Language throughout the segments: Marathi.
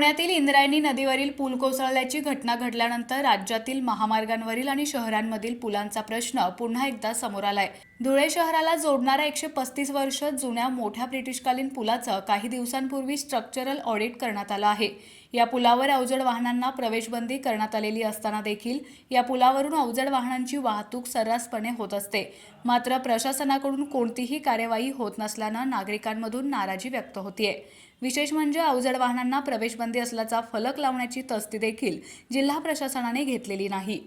पुण्यातील इंद्रायणी नदीवरील पूल कोसळल्याची घटना घडल्यानंतर राज्यातील महामार्गांवरील आणि शहरांमधील पुलांचा प्रश्न पुन्हा एकदा समोर आलाय। धुळे शहराला जोडणाऱ्या 135 वर्ष जुन्या मोठ्या ब्रिटिशकालीन पुलाचं काही दिवसांपूर्वी स्ट्रक्चरल ऑडिट करण्यात आलं आहे। या पुलावर अवजड वाहनांना प्रवेशबंदी करण्यात आलेली असताना देखील या पुलावरून अवजड वाहनांची वाहतूक सर्रासपणे होत असते। मात्र प्रशासनाकडून कोणतीही कार्यवाही होत नसल्यानं नागरिकांमधून नाराजी व्यक्त होतीये। विशेष म्हणजे अवजड वाहनांना प्रवेशबंदी असल्याचा फलक लावण्याची तस्ती देखील जिल्हा प्रशासनाने घेतलेली नाही।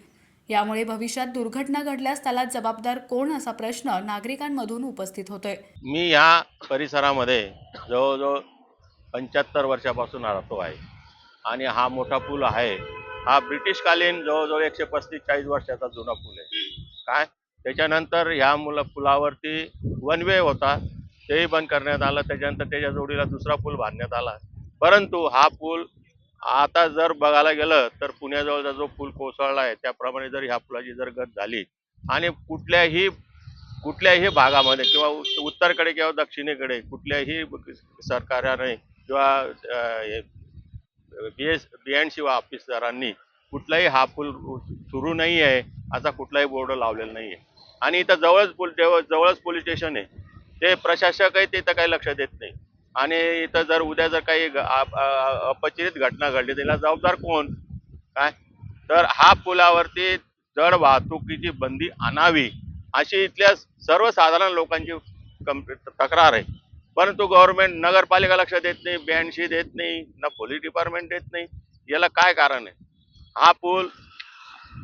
यामुळे भविष्यात दुर्घटना घडल्यास त्याला जबाबदार कोण असा प्रश्न नागरिकांमधून उपस्थित होतोय। मी या परिसरामध्ये जवळजवळ 75 वर्षापासून राहतो आहे आणि हा मोठा पूल आहे। हा ब्रिटिशकालीन जवळजवळ 135-40 वर्षाचा जुना पूल आहे। काय त्याच्यानंतर ह्या पुलावरती वन वे होता, तेही बंद करण्यात आलं। त्याच्यानंतर त्याच्या जोडीला दुसरा पूल बांधण्यात आला। परंतु हा पूल आता जर बघायला गेलं तर पुण्याजवळचा जो पूल कोसळला आहे त्याप्रमाणे जर ह्या पुलाची जर गत झाली आणि कुठल्याही भागामध्ये किंवा उत्तरेकडे किंवा दक्षिणेकडे कुठल्याही सरकाराने किंवा BNC ऑफिसरांनी कुठलाही हा पूल सुरू नाही आहे असा कुठलाही बोर्ड लावलेला नाही आहे। आणि इथं जवळच पोलीस स्टेशन आहे, ते प्रशासकही तिथं काही लक्ष देत नाही। आणि इथं जर उद्या जर काही अपचित घटना घडली त्याला जबाबदार कोण? काय तर हा पुलावरती जड वाहतुकीची बंदी आणावी अशी इथल्या सर्वसाधारण लोकांची तक्रार आहे। परंतु गव्हर्नमेंट, नगरपालिका लक्ष देत नाही, BNC देत नाही, ना पोलीस डिपार्टमेंट देत नाही। याला काय कारण आहे? हा पूल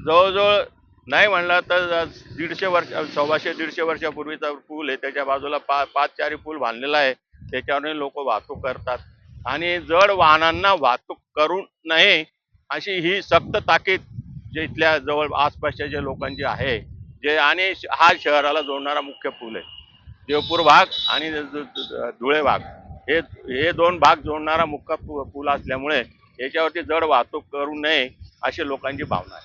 जवळजवळ नाही म्हणलं तर 150 वर्ष, 150 वर्षापूर्वीचा पूल आहे। त्याच्या बाजूला 5-4 पूल बांधलेला आहे, त्याच्यावरही लोक वाहतूक करतात आणि जड वाहनांना वाहतूक करू नये अशी ही सक्त ताकीद जे इथल्या जवळ आसपासच्या जे लोकांची आहे। जे आणि हा शहराला जोडणारा मुख्य पूल आहे, देवपूर भाग आणि धुळे भाग, हे दोन भाग जोडणारा मुख्य पूल असल्यामुळे याच्यावरती जड वाहतूक करू नये अशी लोकांची भावना आहे।